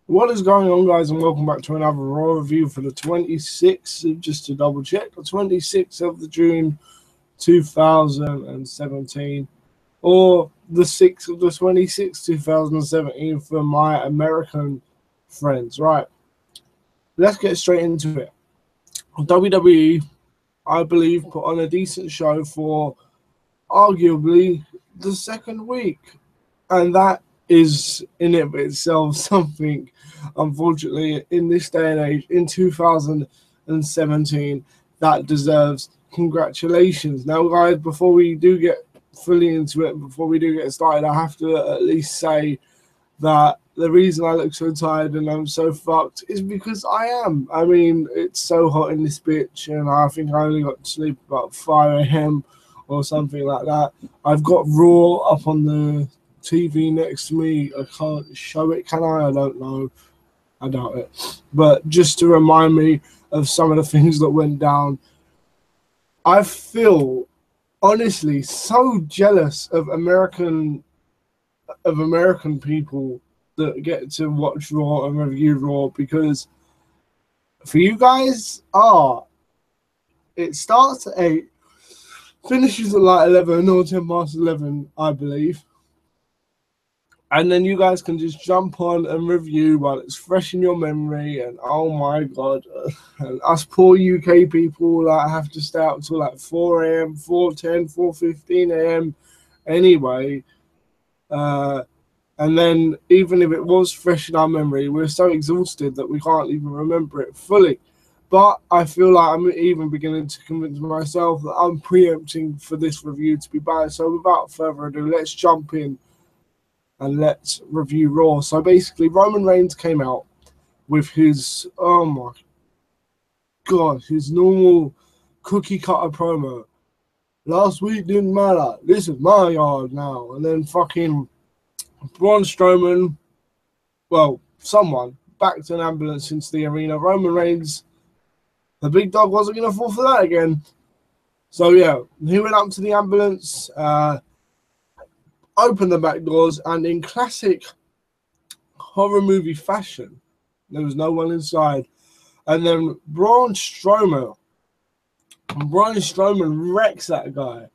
What is going on, guys, and welcome back to another Raw review for the 26th, just to double check, the 26th of the June 2017, or the 6th of the 26th, 2017 for my American friends. Right, let's get straight into it. WWE, I believe, put on a decent show for arguably the second week, and that is in it itself something, unfortunately, in this day and age, in 2017, that deserves congratulations. Now, guys, before we do get fully into it, before we do get started, I have to at least say that the reason I look so tired and I'm so fucked is because I am. I mean, it's so hot in this bitch, and I think I only got to sleep about 5 a.m. or something like that. I've got Raw up on the TV next to me. I can't show it, can I? I don't know. I doubt it. But just to remind me of some of the things that went down, I feel honestly so jealous of American people that get to watch Raw and review Raw, because for you guys, it starts at 8, finishes at like 11 or 10 past 11, I believe. And then you guys can just jump on and review while it's fresh in your memory. And oh my God, and us poor UK people like have to stay up till like 4 a.m., 4:10, 4:15 a.m. anyway. And then even if it was fresh in our memory, we're so exhausted that we can't even remember it fully. But I feel like I'm even beginning to convince myself that I'm preempting for this review to be bad. So without further ado, let's jump in and let's review Raw. So basically, Roman Reigns came out with his, oh my God, his normal cookie cutter promo. Last week didn't matter. This is my yard now. And then fucking Braun Strowman, well, someone backed an ambulance into the arena. Roman Reigns, the big dog, wasn't going to fall for that again. So yeah, he went up to the ambulance, opened the back doors, and in classic horror movie fashion, there was no one inside. And then Braun Strowman wrecks that guy.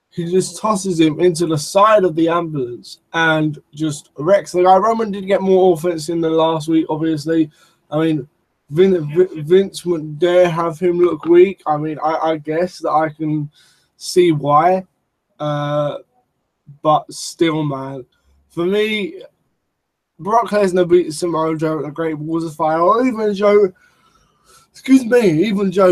He just tosses him into the side of the ambulance and just wrecks the guy. Roman did get more offense in the last week, obviously. I mean, Vince wouldn't dare have him look weak. I mean, I guess that I can see why. But still, man, for me, Brock Lesnar beat Samoa Joe at the Great Balls of Fire, or even Joe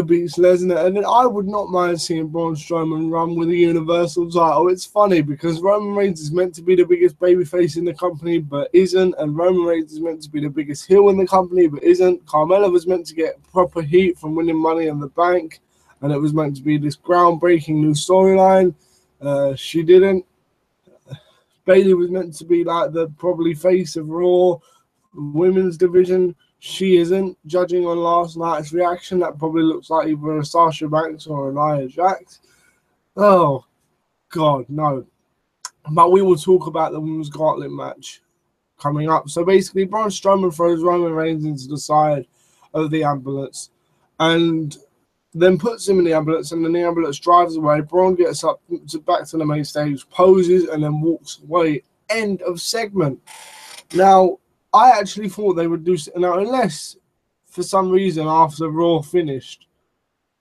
beats Lesnar, and then I would not mind seeing Braun Strowman run with the Universal title. It's funny because Roman Reigns is meant to be the biggest babyface in the company, but isn't, and Roman Reigns is meant to be the biggest heel in the company, but isn't. Carmella was meant to get proper heat from winning Money in the Bank, and it was meant to be this groundbreaking new storyline. She didn't. Bayley was meant to be like the probably face of Raw women's division. She isn't. Judging on last night's reaction, that probably looks like either a Sasha Banks or a Nia Jax. Oh, God, no. But we will talk about the women's gauntlet match coming up. So basically, Braun Strowman throws Roman Reigns into the side of the ambulance and then puts him in the ambulance, and then the ambulance drives away. Braun gets up back to the main stage, poses, and then walks away. End of segment. Now, I actually thought they would do now, unless for some reason after Raw finished,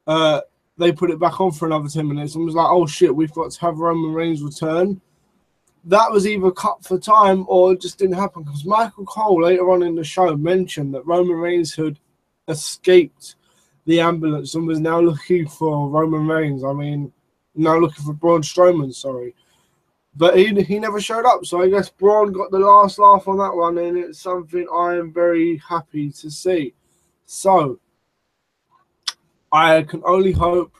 they put it back on for another 10 minutes and was like, oh shit, we've got to have Roman Reigns return. That was either cut for time or it just didn't happen, because Michael Cole later on in the show mentioned that Roman Reigns had escaped the ambulance and was now looking for Roman Reigns. I mean, now looking for Braun Strowman, sorry. But he never showed up, so I guess Braun got the last laugh on that one, and it's something I am very happy to see. So, I can only hope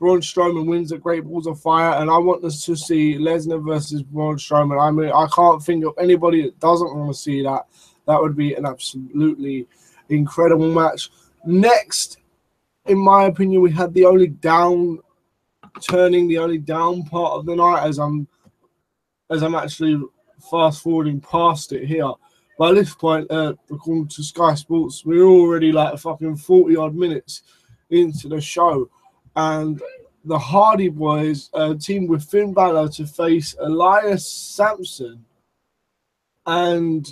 Braun Strowman wins at Great Balls of Fire, and I want us to see Lesnar versus Braun Strowman. I mean, I can't think of anybody that doesn't want to see that. That would be an absolutely incredible match. Next, in my opinion, we had the only down part of the night, as I'm actually fast forwarding past it here. By this point, according to Sky Sports, we're already like fucking 40 odd minutes into the show, and the Hardy Boys teamed with Finn Balor to face Elias Sampson and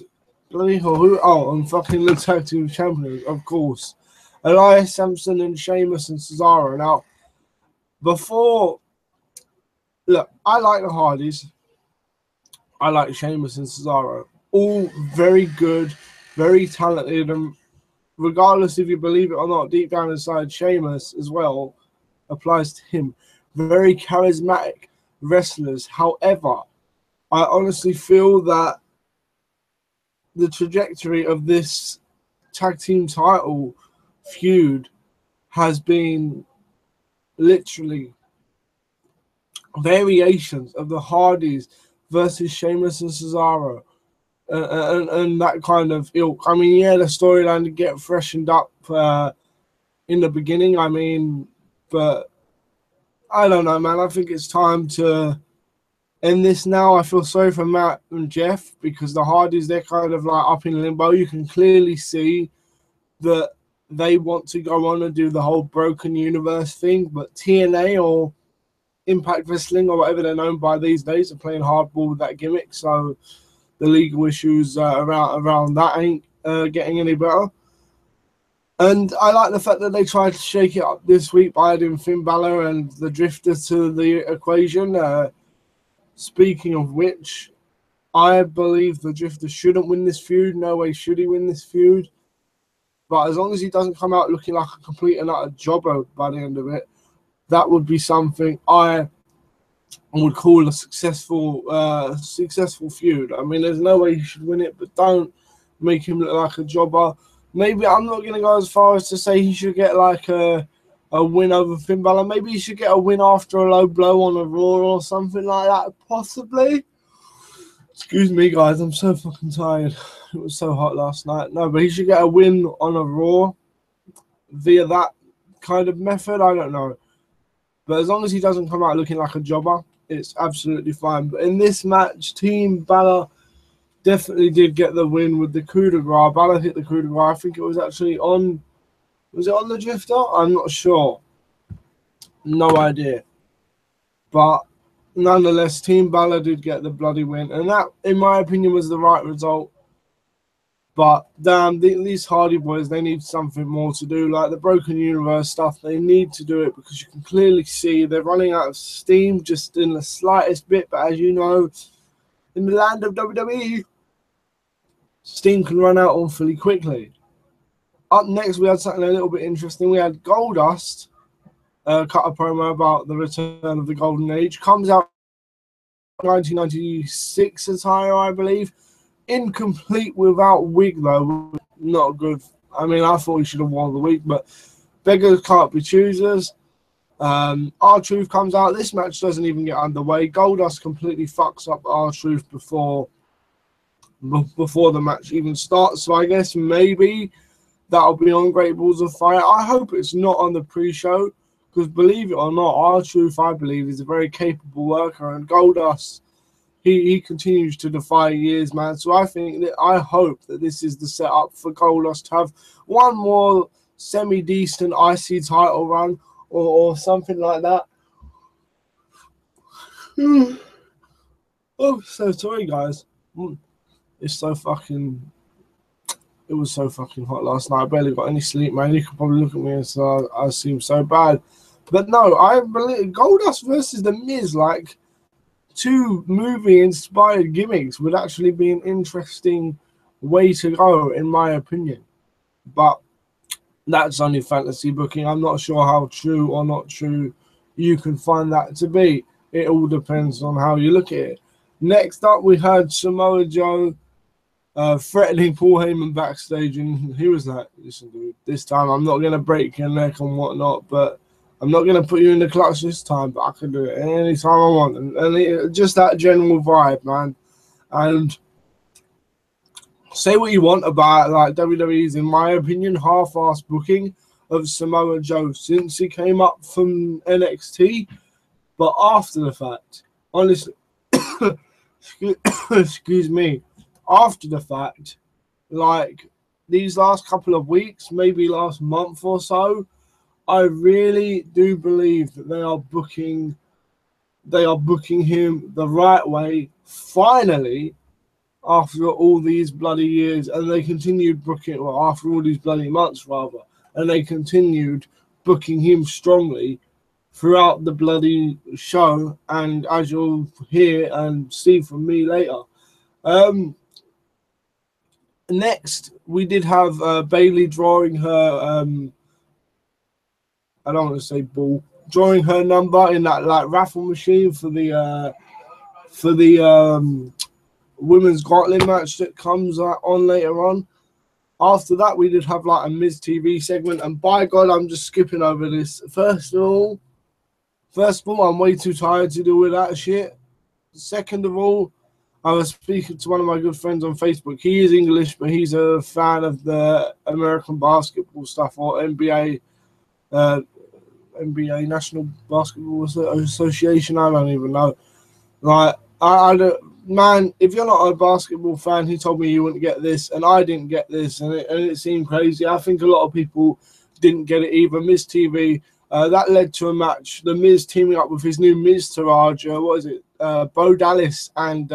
bloody hell, and fucking the tag team champions, of course, Elias Sampson and Sheamus and Cesaro. Now, look, I like the Hardys. I like Sheamus and Cesaro. All very good, very talented, and regardless if you believe it or not, deep down inside, Sheamus as well applies to him. Very charismatic wrestlers. However, I honestly feel that the trajectory of this tag team title feud has been literally variations of the Hardys versus Sheamus and Cesaro, and that kind of ilk. I mean, yeah, the storyline to get freshened up in the beginning. I mean, but I don't know, man. I think it's time to end this now. I feel sorry for Matt and Jeff because the Hardys, they're kind of like up in limbo. You can clearly see that they want to go on and do the whole Broken Universe thing, but TNA or Impact Wrestling or whatever they're known by these days are playing hardball with that gimmick. So the legal issues around that ain't getting any better. And I like the fact that they tried to shake it up this week by adding Finn Balor and the Drifter to the equation. Speaking of which, I believe the Drifter shouldn't win this feud. No way should he win this feud. But as long as he doesn't come out looking like a complete and utter jobber by the end of it, that would be something I would call a successful feud. I mean, there's no way he should win it, but don't make him look like a jobber. Maybe I'm not going to go as far as to say he should get like a win over Finn Balor. Maybe he should get a win after a low blow on a Raw or something like that, possibly. Excuse me, guys. I'm so fucking tired. It was so hot last night. No, but he should get a win on a Raw via that kind of method. I don't know. But as long as he doesn't come out looking like a jobber, it's absolutely fine. But in this match, Team Balor definitely did get the win with the coup de grace. Balor hit the coup de grace. I think it was actually on... Was it on the Drifter? I'm not sure. No idea. But nonetheless, Team Balor did get the bloody win. And that, in my opinion, was the right result. But damn, these Hardy Boys, they need something more to do. Like the Broken Universe stuff, they need to do it because you can clearly see they're running out of steam just in the slightest bit. But as you know, in the land of WWE, steam can run out awfully quickly. Up next, we had something a little bit interesting. We had Goldust cut a promo about the return of the Golden Age. Comes out 1996 attire, I believe. Incomplete without wig, though. Not good. I mean, I thought he should have worn the wig, but beggars can't be choosers. R-Truth comes out. This match doesn't even get underway. Goldust completely fucks up R-Truth before the match even starts. So I guess maybe that'll be on Great Balls of Fire. I hope it's not on the pre-show because, believe it or not, R-Truth, I believe, is a very capable worker, and Goldust, he continues to defy years, man. So I hope that this is the setup for Goldust to have one more semi-decent IC title run or something like that. Oh, so sorry, guys. It's so fucking... It was so fucking hot last night. I barely got any sleep, man. You could probably look at me and say I seem so bad. But no, I believe Goldust versus The Miz, like, two movie-inspired gimmicks would actually be an interesting way to go, in my opinion. But that's only fantasy booking. I'm not sure how true or not true you can find that to be. It all depends on how you look at it. Next up, we had Samoa Joe threatening Paul Heyman backstage, and he was like, listen, dude, this time I'm not going to break your neck and whatnot, but I'm not going to put you in the clutch this time, but I can do it any time I want. And just that general vibe, man. And say what you want about like WWE's, in my opinion, half-ass booking of Samoa Joe since he came up from NXT, but after the fact, honestly, excuse me, after the fact, like these last couple of weeks, maybe last month or so, I really do believe that they are booking him the right way, finally, after all these bloody years, and they continued booking, well, after all these bloody months, rather, and they continued booking him strongly throughout the bloody show, and as you'll hear and see from me later. Next, we did have Bailey drawing her, I don't want to say ball, drawing her number in that like raffle machine for the women's gauntlet match that comes on later on. After that, we did have like a Miz TV segment, and by God, I'm just skipping over this. First of all, I'm way too tired to deal with that shit. Second of all, I was speaking to one of my good friends on Facebook. He is English, but he's a fan of the American basketball stuff, or NBA, NBA National Basketball Association. I don't even know. Like, I don't, man, if you're not a basketball fan, he told me you wouldn't get this, and I didn't get this, and it seemed crazy. I think a lot of people didn't get it either. Miz TV, that led to a match. The Miz teaming up with his new Miz Taraj, what is it? Bo Dallas and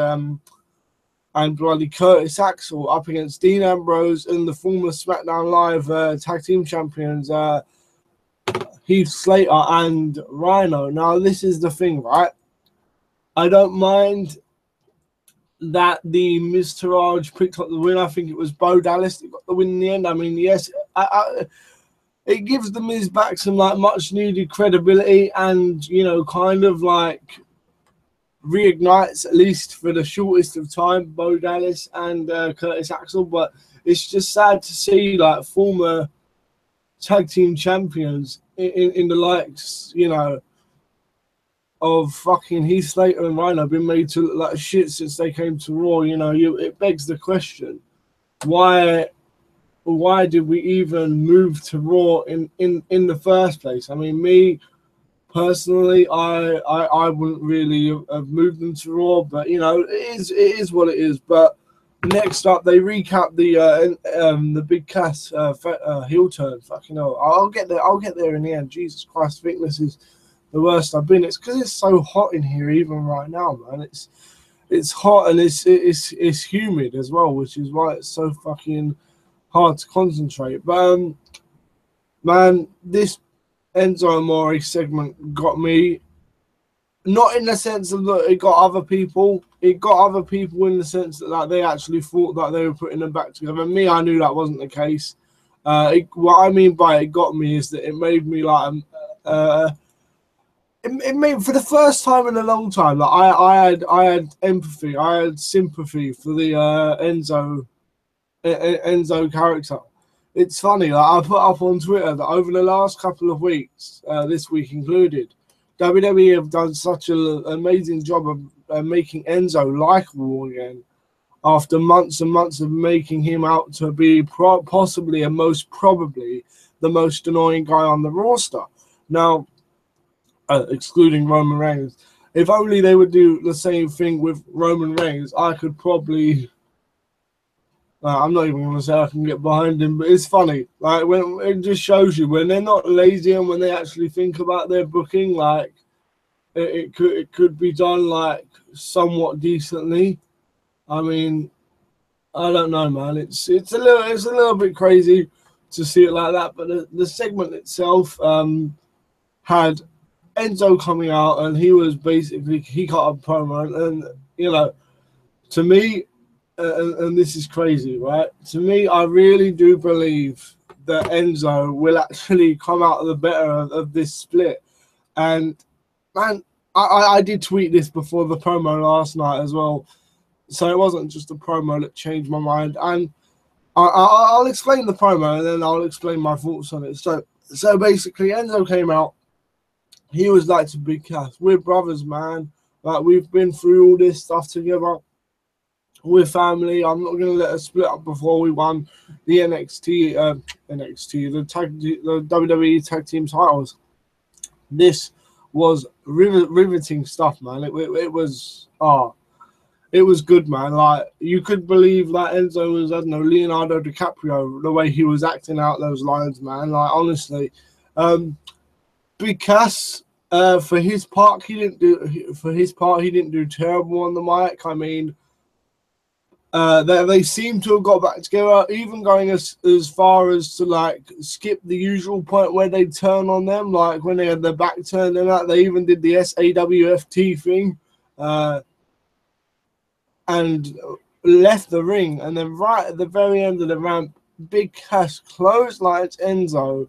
bloody Curtis Axel up against Dean Ambrose and the former SmackDown Live tag team champions, Heath Slater and Rhino. Now, this is the thing, right? I don't mind that the Miz Taraj picked up the win. I think it was Bo Dallas that got the win in the end. I mean, yes, it gives the Miz back some like much needed credibility, and you know, kind of like reignites, at least for the shortest of time, Bo Dallas and Curtis Axel. But it's just sad to see like former tag team champions in the likes, you know, of fucking Heath Slater and Rhino been made to look like shit since they came to Raw. You know, it begs the question, why did we even move to Raw in the first place? I mean, me personally, I wouldn't really have moved them to Raw, but you know, it is what it is. But next up, they recap the Big Cass heel turn. Fucking hell, I'll get there in the end. Jesus Christ, I think this is the worst I've been. It's because it's so hot in here even right now, man. It's hot, and it's humid as well, which is why it's so fucking hard to concentrate. But man, this Enzo Amore segment got me, not in the sense of that it got other people. It got other people in the sense that like, they actually thought that they were putting them back together. Me, I knew that wasn't the case. What I mean by it got me is that it made me like it made, for the first time in a long time, like I had empathy, I had sympathy for the Enzo character. It's funny, like I put up on Twitter that over the last couple of weeks, this week included, WWE have done such an amazing job of making Enzo likable again after months and months of making him out to be possibly and most probably the most annoying guy on the roster. Now, excluding Roman Reigns. If only they would do the same thing with Roman Reigns, I could probably... I'm not even going to say I can get behind him, but it's funny. Like, when it just shows you when they're not lazy and when they actually think about their booking, like, it could be done, like, somewhat decently. I mean, I don't know, man. It's a little bit crazy to see it like that, but the segment itself had Enzo coming out, and he was basically, he cut a promo, and you know, to me, and this is crazy, right? To me, I really do believe that Enzo will actually come out of the better of this split. And man, I did tweet this before the promo last night as well, so it wasn't just a promo that changed my mind. And I'll explain the promo, and then I'll explain my thoughts on it. So basically, Enzo came out. He was like to Big Cass, we're brothers, man. Like, we've been through all this stuff together. We're family. I'm not going to let us split up before we won the the WWE Tag Team titles. This was riveting stuff, man. It was It was good, man. Like, you could believe that Enzo was, I don't know, Leonardo DiCaprio, the way he was acting out those lines, man. Like, honestly. Big Cass, for his part, he didn't do terrible on the mic. I mean, they seem to have got back together, even going as far as to like skip the usual point where they turn on them, like when they had their back turned and that. They even did the SAWFT thing, and left the ring. And then right at the very end of the ramp, Big Cass clotheslines Enzo,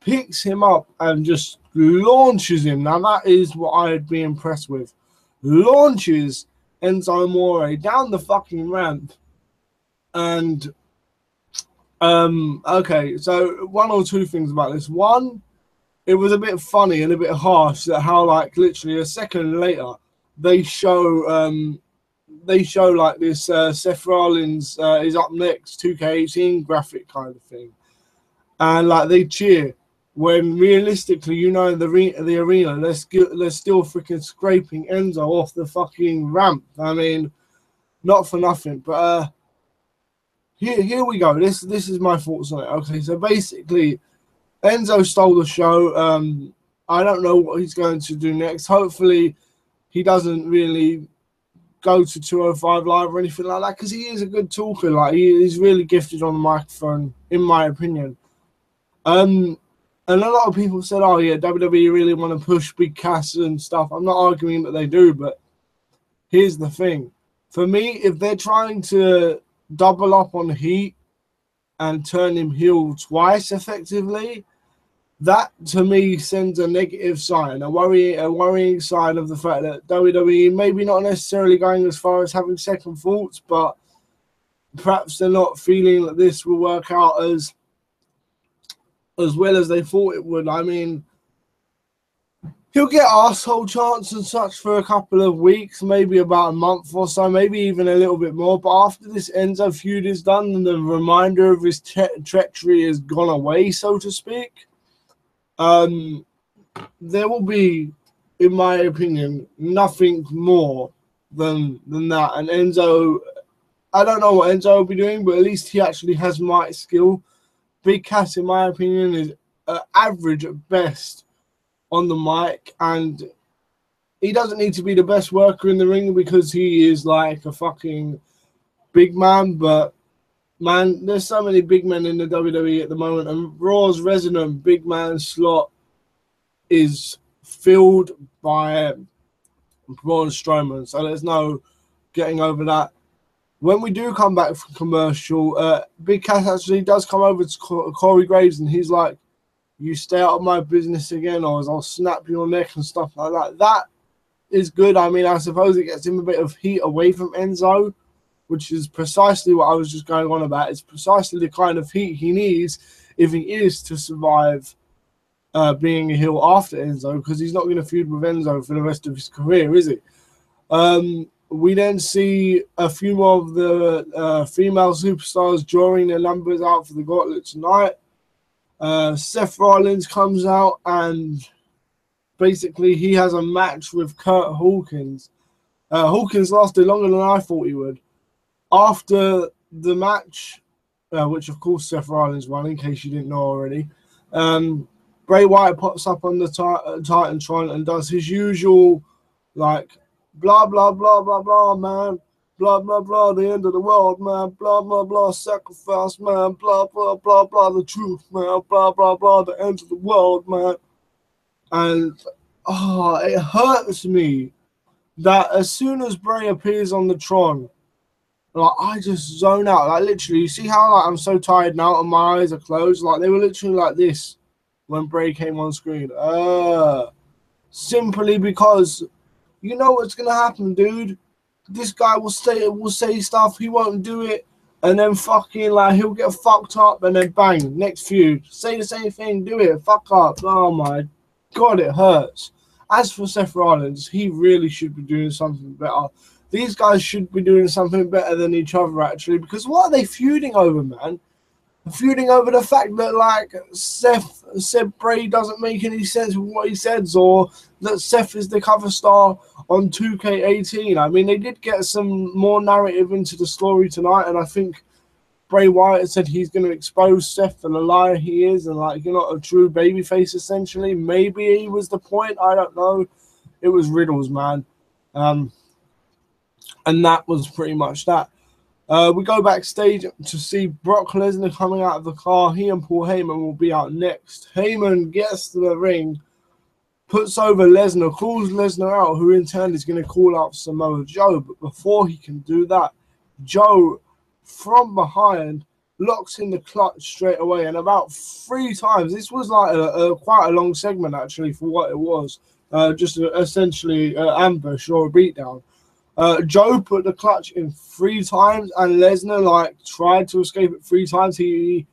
picks him up and just launches him. Now that is what I'd be impressed with. Launches Enzo Amore down the fucking ramp. And okay, so one or two things about this. One, it was a bit funny and a bit harsh that how like literally a second later they show like this Seth Rollins is up next 2K18 graphic kind of thing, and like they cheer when realistically, you know, in the arena, they're still freaking scraping Enzo off the fucking ramp. I mean, not for nothing, but here we go. This is my thoughts on it. Okay, so basically, Enzo stole the show. I don't know what he's going to do next. Hopefully, he doesn't really go to 205 Live or anything like that, because he is a good talker. Like, he's really gifted on the microphone, in my opinion. And a lot of people said, oh, yeah, WWE really want to push Big Cass and stuff. I'm not arguing that they do, but here's the thing. For me, if they're trying to double up on heat and turn him heel twice effectively, that, to me, sends a negative sign, a worrying sign of the fact that WWE maybe not necessarily going as far as having second thoughts, but perhaps they're not feeling that this will work out as well as they thought it would. I mean, he'll get arsehole chants and such for a couple of weeks, maybe about a month or so, maybe even a little bit more. But after this Enzo feud is done and the reminder of his treachery has gone away, so to speak, there will be, in my opinion, nothing more than that. And Enzo, I don't know what Enzo will be doing, but at least he actually has mic skill. Big Cass, in my opinion, is average at best on the mic, and he doesn't need to be the best worker in the ring because he is like a fucking big man. But man, there's so many big men in the WWE at the moment, and Raw's resident big man slot is filled by Braun Strowman, so there's no getting over that. When we do come back from commercial, Big Cass actually does come over to Corey Graves, and he's like, you stay out of my business again, or I'll snap your neck and stuff like that. That is good. I mean, I suppose it gets him a bit of heat away from Enzo, which is precisely what I was just going on about. It's precisely the kind of heat he needs if he is to survive being a heel after Enzo, because he's not going to feud with Enzo for the rest of his career, is he? We then see a few more of the female superstars drawing their numbers out for the gauntlet tonight. Seth Rollins comes out and basically he has a match with Kurt Hawkins. Hawkins lasted longer than I thought he would. After the match, which of course Seth Rollins won, in case you didn't know already, Bray Wyatt pops up on the Titantron and does his usual, like, blah, blah, blah, blah, blah, man. Blah, blah, blah, the end of the world, man. Blah, blah, blah, sacrifice, man. Blah, blah, blah, blah, the truth, man. Blah, blah, blah, the end of the world, man. And, it hurts me that as soon as Bray appears on the Tron, like, I just zone out. Like, literally, you see how, like, I'm so tired now and my eyes are closed? Like, they were literally like this when Bray came on screen. Simply because you know what's going to happen, dude. This guy will say stuff, he won't do it, and then fucking, like, he'll get fucked up, and then bang, next feud. Say the same thing, do it, fuck up. Oh my God, it hurts. As for Seth Rollins, he really should be doing something better. These guys should be doing something better than each other, actually, because what are they feuding over, man? feuding over the fact that like Seth said Bray doesn't make any sense with what he says, or that Seth is the cover star on 2K18. I mean, they did get some more narrative into the story tonight, and I think Bray Wyatt said he's going to expose Seth for the liar he is, and like you're not a true babyface essentially. Maybe he was the point. I don't know. It was riddles, man. And that was pretty much that. We go backstage to see Brock Lesnar coming out of the car. He and Paul Heyman will be out next. Heyman gets to the ring, puts over Lesnar, calls Lesnar out, who in turn is going to call out Samoa Joe. But before he can do that, Joe, from behind, locks in the clutch straight away. And about 3 times, this was like quite a long segment actually for what it was. Just essentially an ambush or a beatdown. Joe put the clutch in 3 times, and Lesnar like tried to escape it 3 times. He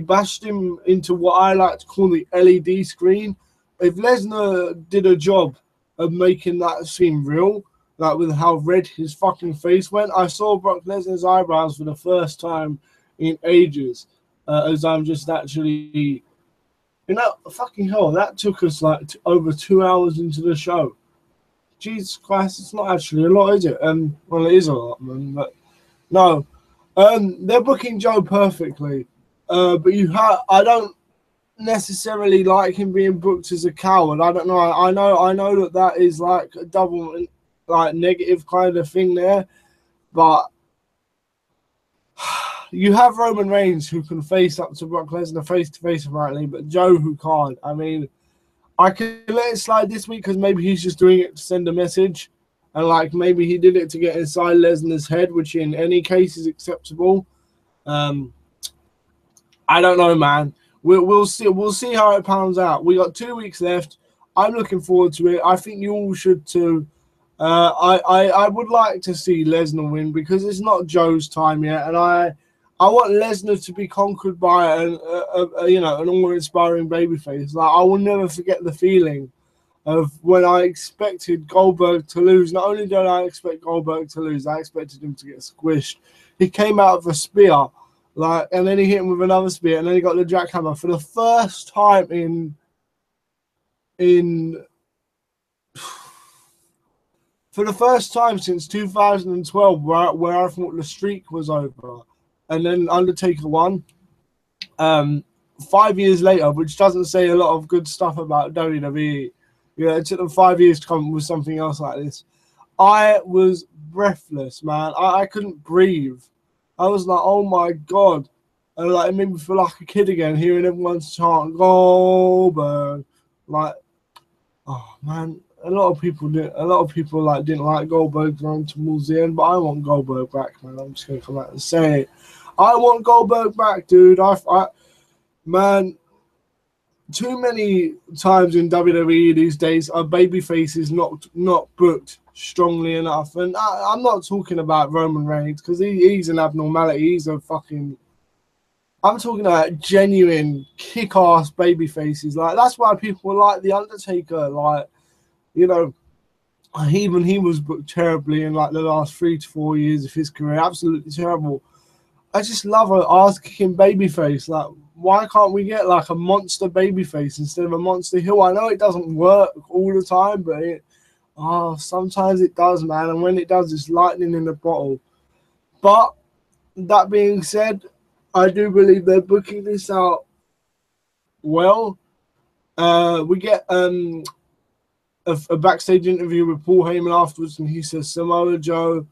bashed him into what I like to call the LED screen. If Lesnar did a job of making that seem real, like with how red his fucking face went, I saw Brock Lesnar's eyebrows for the first time in ages. As I'm just actually, fucking hell, that took us like over 2 hours into the show. Jesus Christ, it's not actually a lot, is it? Well, it is a lot, man, but no. They're booking Joe perfectly, but I don't necessarily like him being booked as a coward. I don't know. I know that is like a double, like negative kind of thing there, but you have Roman Reigns who can face up to Brock Lesnar face to face apparently, but Joe who can't. I mean, I can let it slide this week because maybe he's just doing it to send a message. And like maybe he did it to get inside Lesnar's head, which in any case is acceptable. I don't know, man. We'll see. We'll see how it pans out. We got 2 weeks left. I'm looking forward to it. I think you all should too. I would like to see Lesnar win because it's not Joe's time yet, and I want Lesnar to be conquered by an awe-inspiring babyface. Like I will never forget the feeling of when I expected Goldberg to lose. Not only did I expect Goldberg to lose, I expected him to get squished. He came out of a spear, and then he hit him with another spear, and then he got the jackhammer for the first time for the first time since 2012, where I thought the streak was over. And then Undertaker won 5 years later, which doesn't say a lot of good stuff about WWE. Yeah, it took them 5 years to come up with something else like this. I was breathless, man. I couldn't breathe. I was like, oh my God. And like, it made me feel like a kid again, hearing everyone's chant, Goldberg. Like, oh man. A lot of people didn't like Goldberg run towards the end, but I want Goldberg back, man. I'm just gonna come out and say it. I want Goldberg back, dude. Man, too many times in WWE these days, a babyface is not booked strongly enough. And I'm not talking about Roman Reigns because he's an abnormality. He's a fucking. I'm talking about genuine kick-ass babyfaces. Like that's why people like the Undertaker. Like. You know, even he was booked terribly in like the last 3 to 4 years of his career. Absolutely terrible. I just love an ass-kicking babyface. Like, why can't we get like a monster babyface instead of a monster heel? I know it doesn't work all the time, but sometimes it does, man. And when it does, it's lightning in a bottle. But that being said, I do believe they're booking this out well. We get a backstage interview with Paul Heyman afterwards, and he says Samoa Joe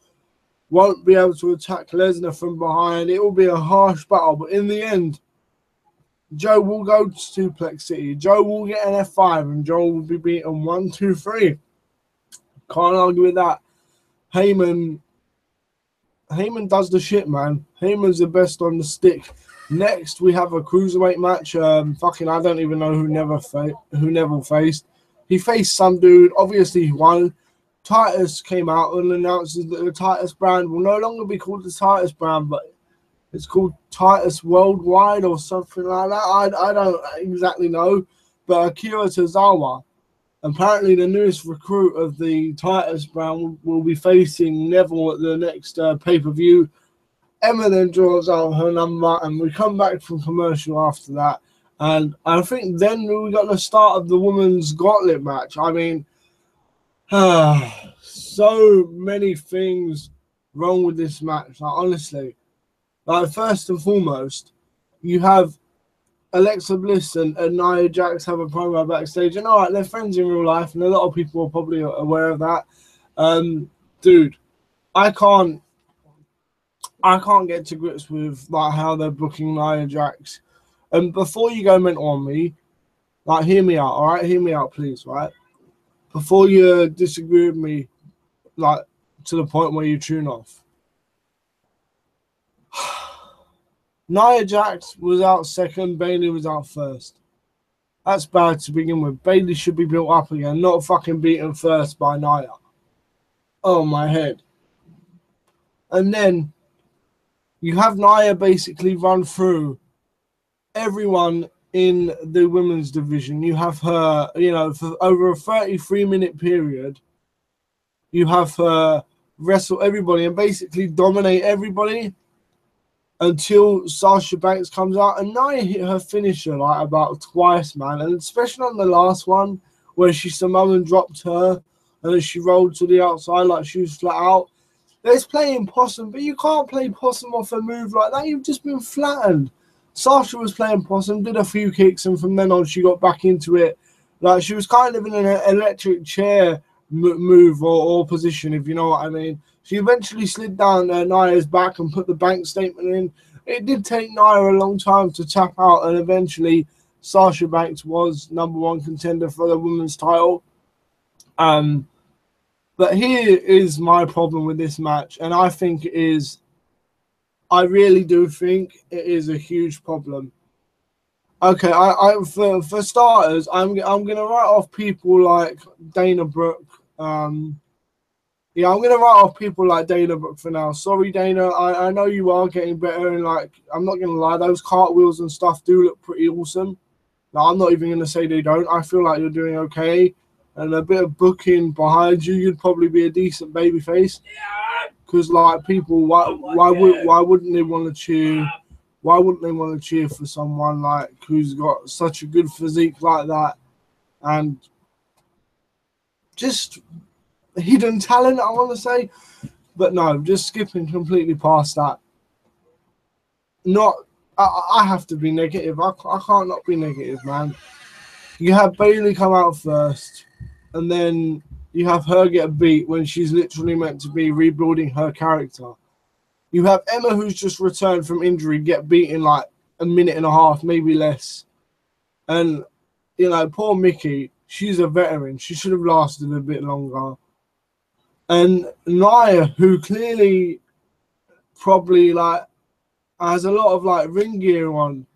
won't be able to attack Lesnar from behind. It will be a harsh battle, but in the end, Joe will go to Suplex City. Joe will get an F5, and Joe will be beaten 1, 2, 3. Can't argue with that. Heyman does the shit, man. Heyman's the best on the stick. Next, we have a cruiserweight match. I don't even know who Neville faced. He faced some dude. Obviously, he won. Titus came out and announces that the Titus brand will no longer be called the Titus brand, but it's called Titus Worldwide or something like that. I don't exactly know. But Akira Tozawa, apparently the newest recruit of the Titus brand, will be facing Neville at the next pay-per-view. Emma then draws out her number, and we come back from commercial after that. And I think then we got the start of the women's gauntlet match. I mean, so many things wrong with this match. Like, honestly, like, first and foremost, you have Alexa Bliss and Nia Jax have a promo backstage, and all right, they're friends in real life, and a lot of people are probably aware of that. Dude, I can't get to grips with like how they're booking Nia Jax. And before you go mental on me, like, hear me out, all right? Hear me out, please, right? Before you disagree with me, like, to the point where you tune off. Nia Jax was out second, Bayley was out first. That's bad to begin with. Bayley should be built up again, not fucking beaten first by Nia. Oh, my head. And then you have Nia basically run through everyone in the women's division. You have her, you know, for over a 33-minute period, you have her wrestle everybody and basically dominate everybody until Sasha Banks comes out. And Nia hit her finisher like about twice, man. And especially on the last one where she Samoan dropped her and then she rolled to the outside like she was flat out. There's playing possum, but you can't play possum off a move like that. You've just been flattened. Sasha was playing possum, did a few kicks, and from then on she got back into it. Like, she was kind of in an electric chair move or position, if you know what I mean. She eventually slid down Nia's back and put the bank statement in. It did take Nia a long time to tap out, and eventually Sasha Banks was #1 contender for the women's title. But here is my problem with this match, and I really do think it is a huge problem. Okay, for starters, I'm gonna write off people like Dana Brooke. Yeah, I'm gonna write off people like Dana Brooke for now. Sorry, Dana. I know you are getting better, and like, I'm not gonna lie, those cartwheels and stuff do look pretty awesome. Now, I'm not even gonna say they don't. I feel like you're doing okay. And a bit of booking behind you, you'd probably be a decent babyface. Because, like, people, why wouldn't they want to cheer? Why wouldn't they want to cheer for someone like who's got such a good physique like that, and just hidden talent, I want to say. But no, just skipping completely past that. I have to be negative. I can't not be negative, man. You have Bayley come out first, and then you have her get beat when she's literally meant to be rebuilding her character. You have Emma, who's just returned from injury, get beat in like a minute and a half, maybe less. And, you know, poor Mickey, she's a veteran. She should have lasted a bit longer. And Nia, who clearly probably like has a lot of like ring gear on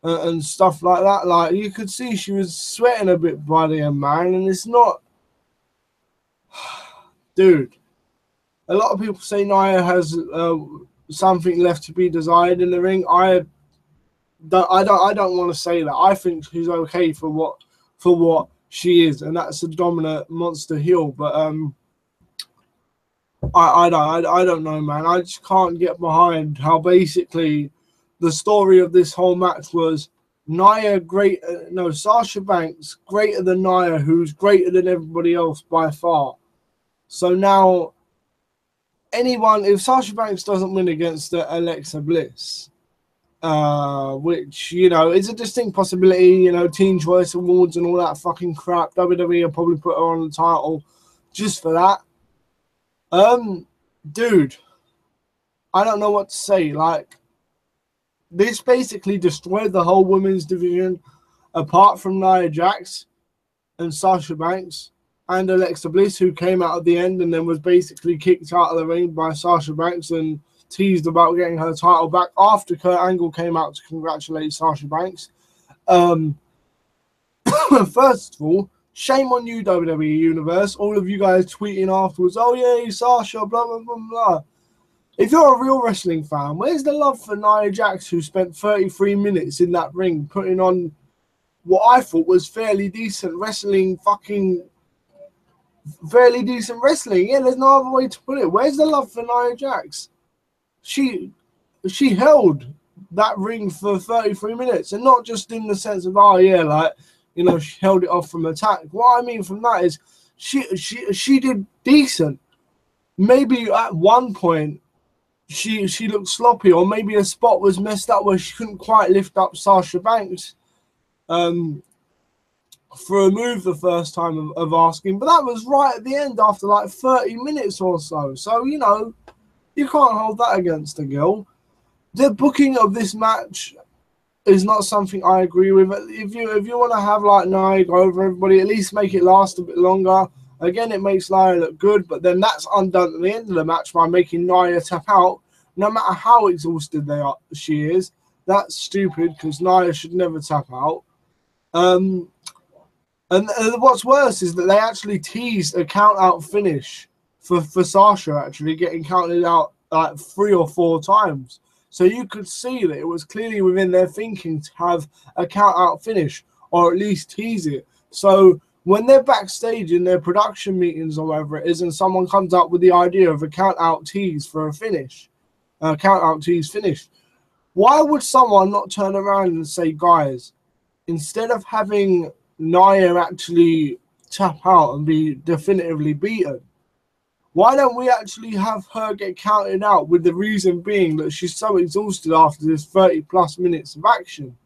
and stuff like that. Like, you could see she was sweating a bit by the end, man. And it's not, dude. A lot of people say Nia has something left to be desired in the ring. I don't want to say that. I think she's okay for what she is, and that's a dominant monster heel. But I don't know, man. I just can't get behind how basically the story of this whole match was Sasha Banks greater than Nia, who's greater than everybody else by far. So now, if Sasha Banks doesn't win against Alexa Bliss, which, you know, is a distinct possibility, you know, Teen Choice Awards and all that fucking crap, WWE will probably put her on the title just for that. Dude, I don't know what to say. Like, this basically destroyed the whole women's division, apart from Nia Jax and Sasha Banks and Alexa Bliss, who came out at the end and then was basically kicked out of the ring by Sasha Banks and teased about getting her title back after Kurt Angle came out to congratulate Sasha Banks. First of all, shame on you, WWE Universe. All of you guys tweeting afterwards, oh yeah, Sasha, blah, blah, blah, blah. If you're a real wrestling fan, where's the love for Nia Jax, who spent 33 minutes in that ring putting on what I thought was fairly decent wrestling? Yeah, there's no other way to put it. Where's the love for Nia Jax? she held that ring for 33 minutes, and not just in the sense of, oh yeah, like, you know, she held it off from attack. What I mean from that is she did decent. Maybe at one point she looked sloppy, or maybe a spot was messed up where she couldn't quite lift up Sasha Banks for a move the first time of asking, but that was right at the end after like 30 minutes or so. So, you know, you can't hold that against a girl. The booking of this match is not something I agree with. If you want to have like Nia go over everybody, at least make it last a bit longer. Again, it makes Nia look good, but then that's undone at the end of the match by making Nia tap out, no matter how exhausted she is. That's stupid, because Nia should never tap out. And what's worse is that they actually teased a count-out finish for Sasha actually getting counted out like 3 or 4 times. So you could see that it was clearly within their thinking to have a count-out finish, or at least tease it. So when they're backstage in their production meetings or whatever it is, and someone comes up with the idea of a count-out tease for a finish, count-out tease finish, why would someone not turn around and say, guys, instead of having Nia actually tap out and be definitively beaten, why don't we actually have her get counted out, with the reason being that she's so exhausted after this 30+ minutes of action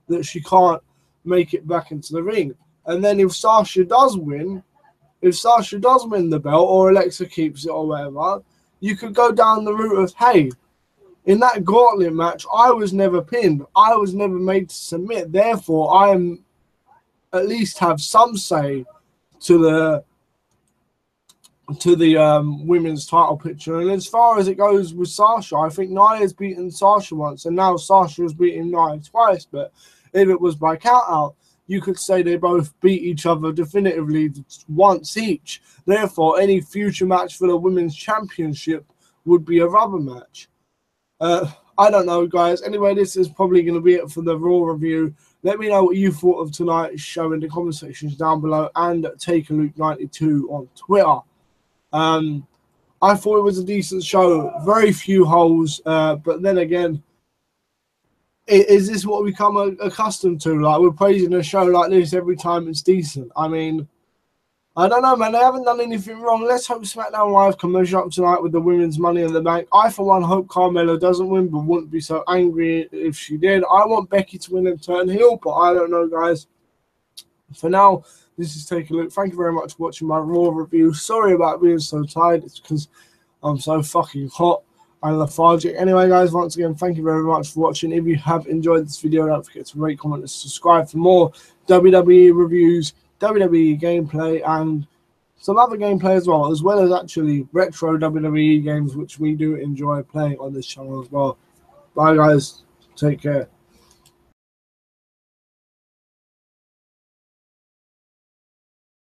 that she can't make it back into the ring? And then if Sasha does win the belt, or Alexa keeps it or whatever, you could go down the route of, hey, in that gauntlet match, I was never pinned. I was never made to submit. Therefore, I am at least have some say to the women's title picture. And as far as it goes with Sasha, I think Nia's beaten Sasha once, and now Sasha has beaten Nia twice. But if it was by count out, you could say they both beat each other definitively once each. Therefore, any future match for the women's championship would be a rubber match. I don't know, guys. Anyway, this is probably going to be it for the Raw review. Let me know what you thought of tonight's show in the comment sections down below, and take a Luke92 on Twitter. I thought it was a decent show. Very few holes, but then again, is this what we become accustomed to? Like, we're praising a show like this every time it's decent. I mean, I don't know, man. They haven't done anything wrong. Let's hope SmackDown Live can measure up tonight with the women's Money in the Bank. I, for one, hope Carmella doesn't win, but wouldn't be so angry if she did. I want Becky to win and turn heel, but I don't know, guys. For now, this is Take a Look. Thank you very much for watching my Raw review. Sorry about being so tired. It's because I'm so fucking hot and lethargic. Anyway, guys, once again, thank you very much for watching. If you have enjoyed this video, don't forget to rate, comment, and subscribe for more WWE reviews, WWE gameplay, and some other gameplay as well as actually retro WWE games, which we do enjoy playing on this channel as well. Bye, guys. Take care.